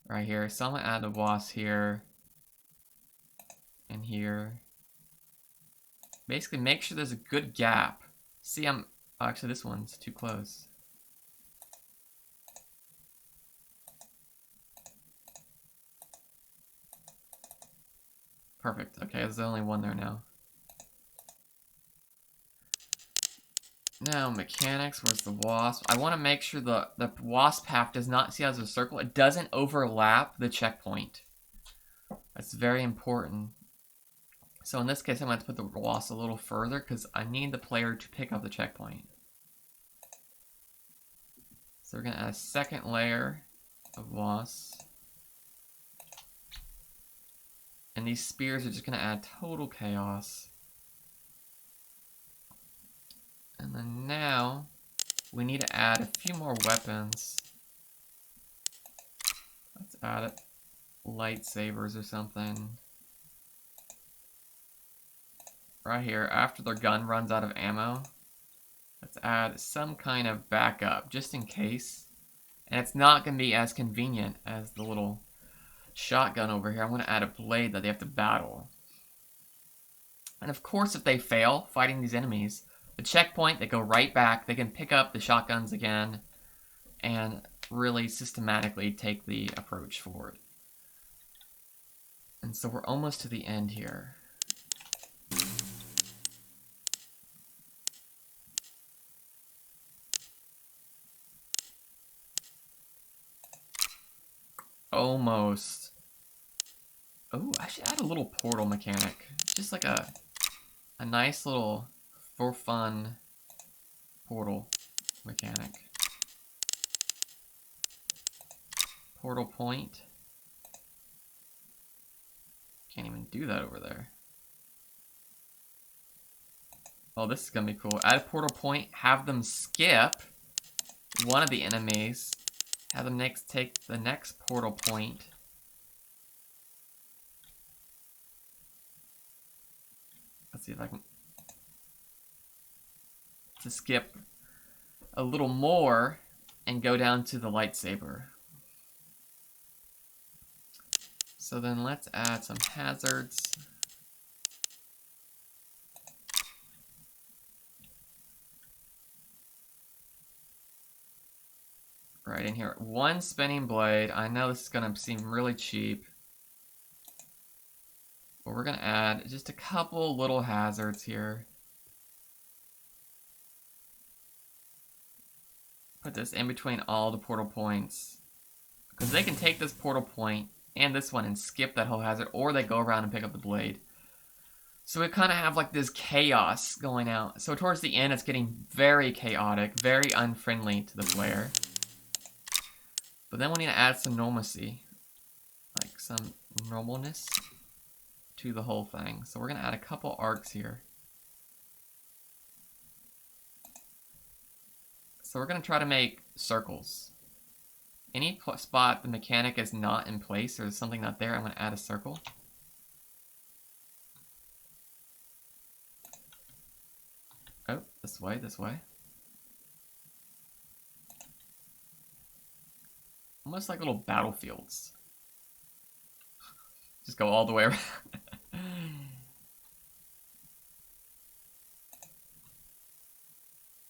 right here. So I'm gonna add the wasp here and here. Basically, make sure there's a good gap. See, actually this one's too close. Perfect. Okay, there's only one there now. Now, mechanics, where's the wasp? I want to make sure the wasp path does not, see how there's a circle? It doesn't overlap the checkpoint. That's very important. So in this case, I'm going to put the wasp a little further because I need the player to pick up the checkpoint. So we're going to add a second layer of wasps. And these spears are just going to add total chaos. And then now, we need to add a few more weapons. Let's add it. Lightsabers or something. Right here, after their gun runs out of ammo, let's add some kind of backup, just in case. And it's not going to be as convenient as the little shotgun over here. I'm going to add a blade that they have to battle. And of course, if they fail fighting these enemies, the checkpoint, they go right back. They can pick up the shotguns again and really systematically take the approach forward. And so we're almost to the end here. Almost. Oh, I should add a little portal mechanic. Just like a nice little, for fun, portal mechanic. Portal point. Can't even do that over there. Oh, this is gonna be cool. Add a portal point, have them skip one of the enemies, have them take the next portal point. Let's see if I can to skip a little more and go down to the lightsaber. So then let's add some hazards. Right in here. One spinning blade. I know this is going to seem really cheap. But we're going to add just a couple little hazards here. Put this in between all the portal points. Because they can take this portal point and this one and skip that whole hazard, or they go around and pick up the blade. So we kind of have like this chaos going out. So towards the end, it's getting very chaotic, very unfriendly to the player. But then we need to add some normalcy, like some normalness to the whole thing. So we're going to add a couple arcs here. So we're going to try to make circles. any spot the mechanic is not in place or there's something not there, I'm going to add a circle. Oh, this way, this way. Almost like little battlefields. Just go all the way around.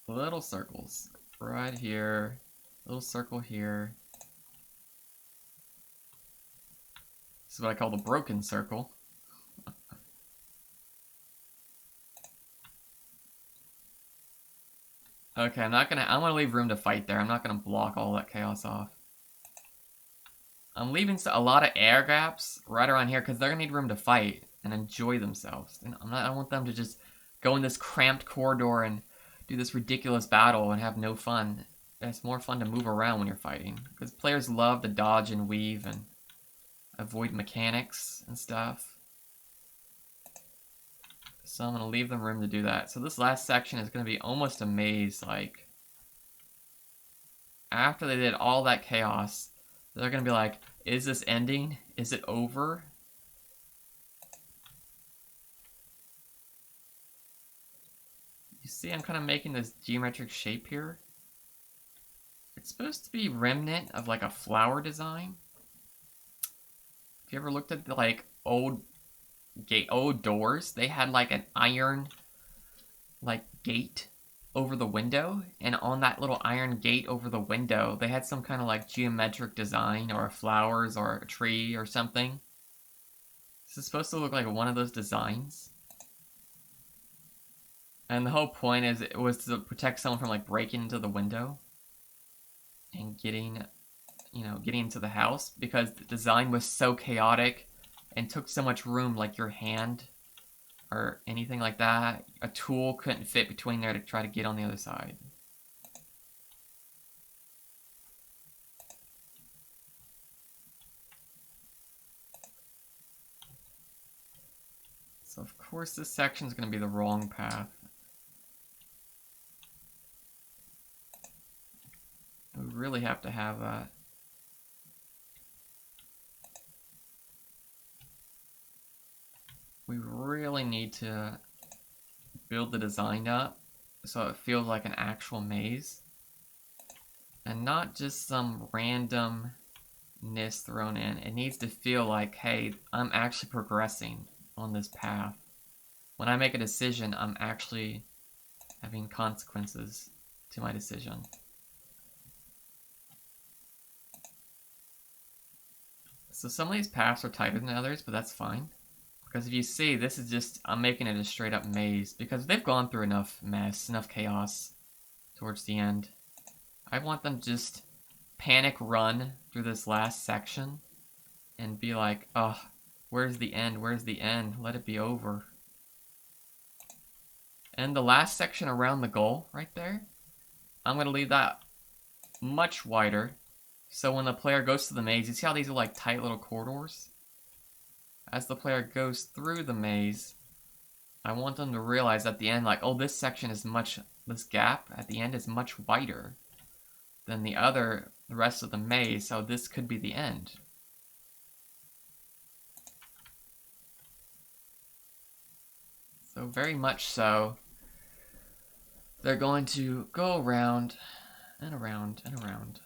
Little circles. Right here. Little circle here. This is what I call the broken circle. Okay, I'm gonna leave room to fight there. I'm not gonna block all that chaos off. I'm leaving a lot of air gaps right around here because they're gonna need room to fight and enjoy themselves. And I don't want them to just go in this cramped corridor and do this ridiculous battle and have no fun. It's more fun to move around when you're fighting because players love to dodge and weave and avoid mechanics and stuff. So I'm going to leave them room to do that. So this last section is going to be almost a maze. Like, after they did all that chaos, they're going to be like, is this ending? Is it over? You see, I'm kind of making this geometric shape here. It's supposed to be remnant of like a flower design. If you ever looked at the, like, old doors, they had like an iron like gate over the window, and on that little iron gate over the window they had some kind of like geometric design or flowers or a tree or something. This is supposed to look like one of those designs, and the whole point is it was to protect someone from like breaking into the window and getting into the house, because the design was so chaotic and took so much room, like your hand or anything like that. A tool couldn't fit between there to try to get on the other side. So of course this section is going to be the wrong path. We really have to have that. We really need to build the design up so it feels like an actual maze and not just some randomness thrown in. It needs to feel like, hey, I'm actually progressing on this path. When I make a decision, I'm actually having consequences to my decision. So some of these paths are tighter than others, but that's fine. Because if you see, this is just, I'm making it a straight up maze. Because they've gone through enough mess, enough chaos towards the end. I want them to just panic run through this last section and be like, oh, where's the end? Where's the end? Let it be over. And the last section around the goal right there, I'm going to leave that much wider. So when the player goes to the maze, you see how these are like tight little corridors? As the player goes through the maze, I want them to realize at the end, like, oh, this section is this gap at the end is much wider than the rest of the maze, so this could be the end. So very much so, they're going to go around and around and around.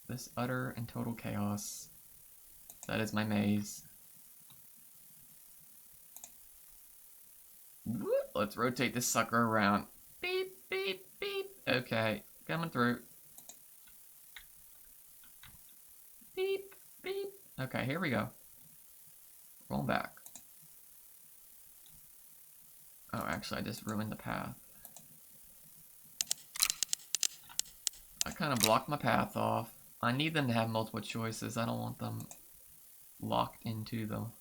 This utter and total chaos. That is my maze. Let's rotate this sucker around. Beep, beep, beep. Okay, coming through. Beep, beep. Okay, here we go. Rolling back. Oh, actually, I just ruined the path. I kind of blocked my path off. I need them to have multiple choices. I don't want them locked into them.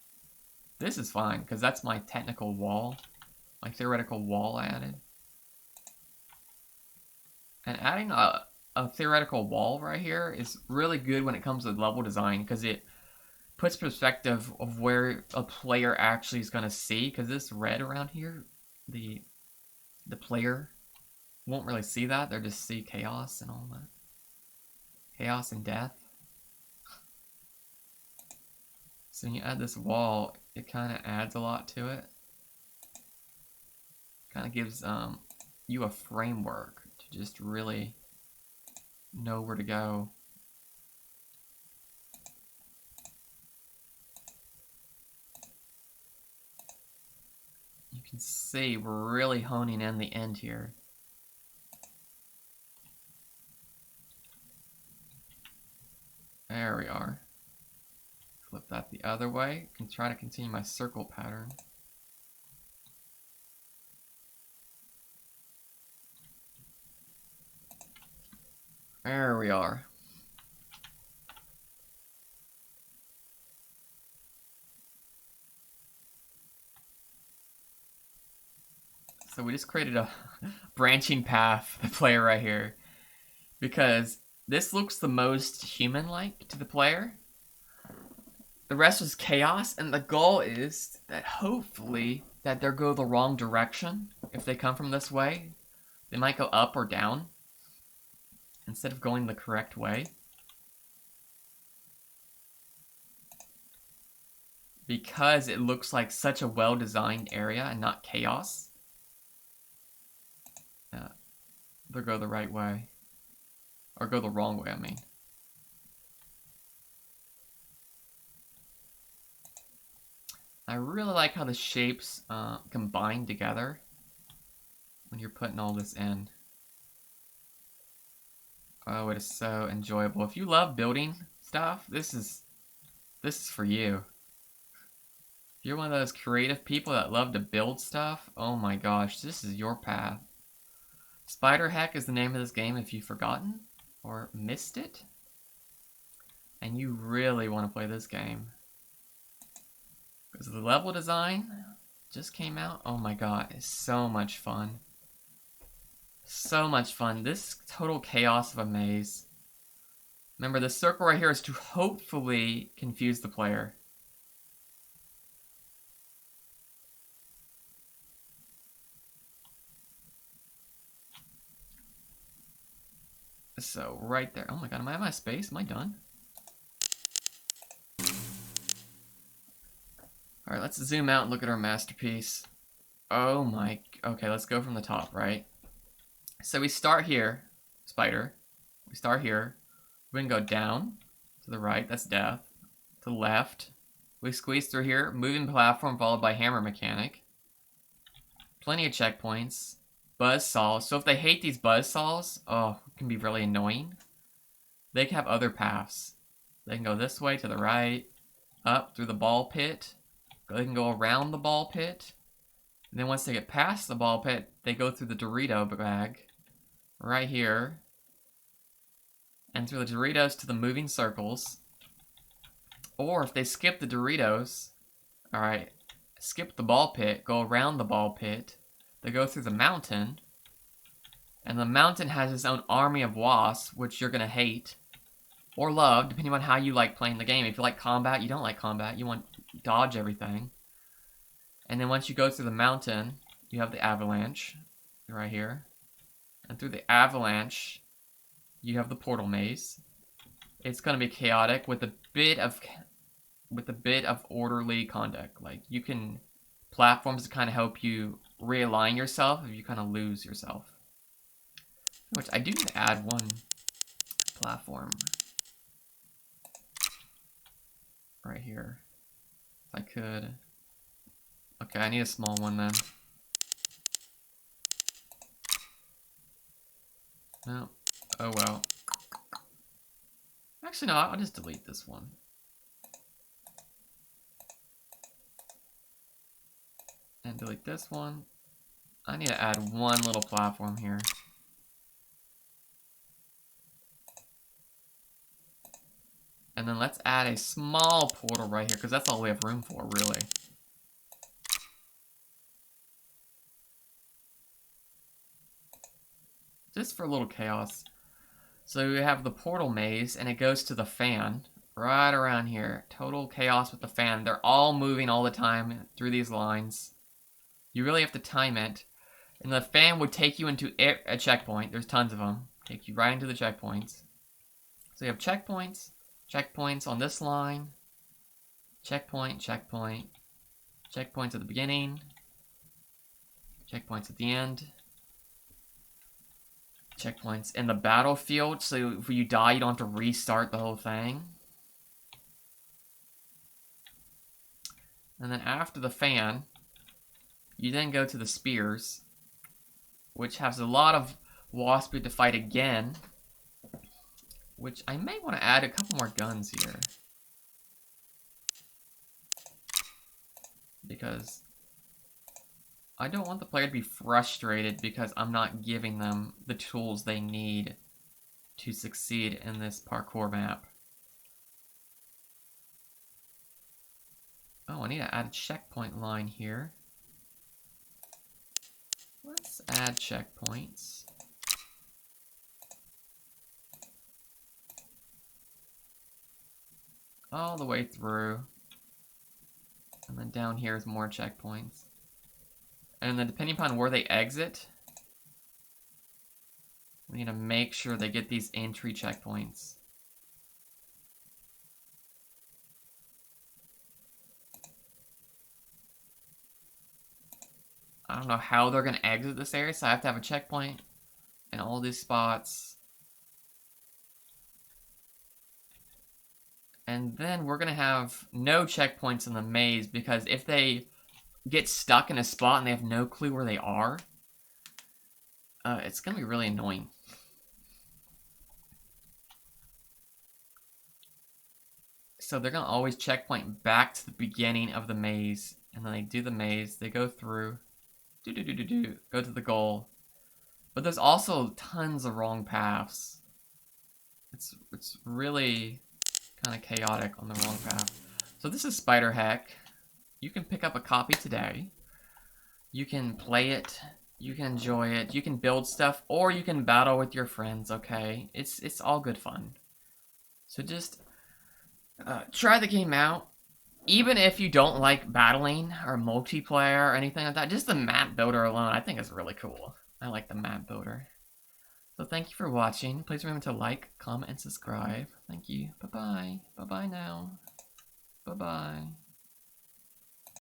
This is fine, because that's my technical wall. My theoretical wall I added. And adding a theoretical wall right here is really good when it comes to level design, because it puts perspective of where a player actually is going to see. Because this red around here, the player won't really see that. They'll just see chaos and all that. Chaos and death. So when you add this wall, it kind of adds a lot to it. Kind of gives you a framework to just really know where to go. You can see we're really honing in the end here. There we are. Flip that the other way. I can try to continue my circle pattern. There we are. So we just created a branching path for the player right here, because this looks the most human-like to the player. The rest was chaos, and the goal is that hopefully that they'll go the wrong direction. If they come from this way, they might go up or down instead of going the correct way. Because it looks like such a well-designed area and not chaos. They'll go the right way. Or go the wrong way, I mean. I really like how the shapes combine together when you're putting all this in. Oh, it is so enjoyable. If you love building stuff, this is for you. If you're one of those creative people that love to build stuff, oh my gosh, this is your path. SPIDERHECK is the name of this game if you've forgotten or missed it, and you really want to play this game. Because the level design just came out. Oh my god, it's so much fun. So much fun. This total chaos of a maze. Remember, the circle right here is to hopefully confuse the player. So, right there. Oh my god, am I out of my space? Am I done? Alright, let's zoom out and look at our masterpiece. Oh my... Okay, let's go from the top, right? So we start here, spider. We start here. We can go down to the right, that's death. To the left. We squeeze through here, moving platform followed by hammer mechanic. Plenty of checkpoints. Buzzsaws. So if they hate these buzzsaws, oh, it can be really annoying. They can have other paths. They can go this way to the right, up through the ball pit. They can go around the ball pit. And then once they get past the ball pit, they go through the Dorito bag. Right here. And through the Doritos to the moving circles. Or if they skip the Doritos, alright, skip the ball pit, go around the ball pit. They go through the mountain. And the mountain has its own army of wasps, which you're going to hate. Or love, depending on how you like playing the game. If you like combat, you don't like combat. You want to dodge everything. And then once you go through the mountain, you have the avalanche. Right here. And through the avalanche, you have the portal maze. It's going to be chaotic with a bit of orderly conduct. Like, you can... Platforms to kind of help you realign yourself if you kind of lose yourself. Which, I do need to add one platform. Right here. If I could. Okay, I need a small one then. No. Oh well. Actually, no, I'll just delete this one. And delete this one. I need to add one little platform here. And then let's add a small portal right here, because that's all we have room for, really. Just for a little chaos. So we have the portal maze, and it goes to the fan. Right around here. Total chaos with the fan. They're all moving all the time through these lines. You really have to time it. And the fan would take you into a checkpoint. There's tons of them. Take you right into the checkpoints. So you have checkpoints. Checkpoints on this line. Checkpoint, checkpoint. Checkpoints at the beginning. Checkpoints at the end. Checkpoints in the battlefield, so if you die, you don't have to restart the whole thing. And then after the fan, you then go to the spears, which has a lot of wasps to fight again, which I may want to add a couple more guns here. Because I don't want the player to be frustrated because I'm not giving them the tools they need to succeed in this parkour map. Oh, I need to add a checkpoint line here. Let's add checkpoints. All the way through. And then down here is more checkpoints. And then depending upon where they exit, we need to make sure they get these entry checkpoints. I don't know how they're going to exit this area, so I have to have a checkpoint in all these spots. And then we're going to have no checkpoints in the maze, because if they get stuck in a spot and they have no clue where they are, it's going to be really annoying. So they're going to always checkpoint back to the beginning of the maze. And then they do the maze, they go through, go to the goal. But there's also tons of wrong paths. It's really kind of chaotic on the wrong path. So this is SPIDERHECK. You can pick up a copy today. You can play it. You can enjoy it. You can build stuff, or you can battle with your friends. Okay, it's all good fun. So just try the game out. Even if you don't like battling or multiplayer or anything like that, just the map builder alone, I think is really cool. I like the map builder. So thank you for watching. Please remember to like, comment, and subscribe. Thank you. Bye-bye. Bye-bye now. Bye-bye.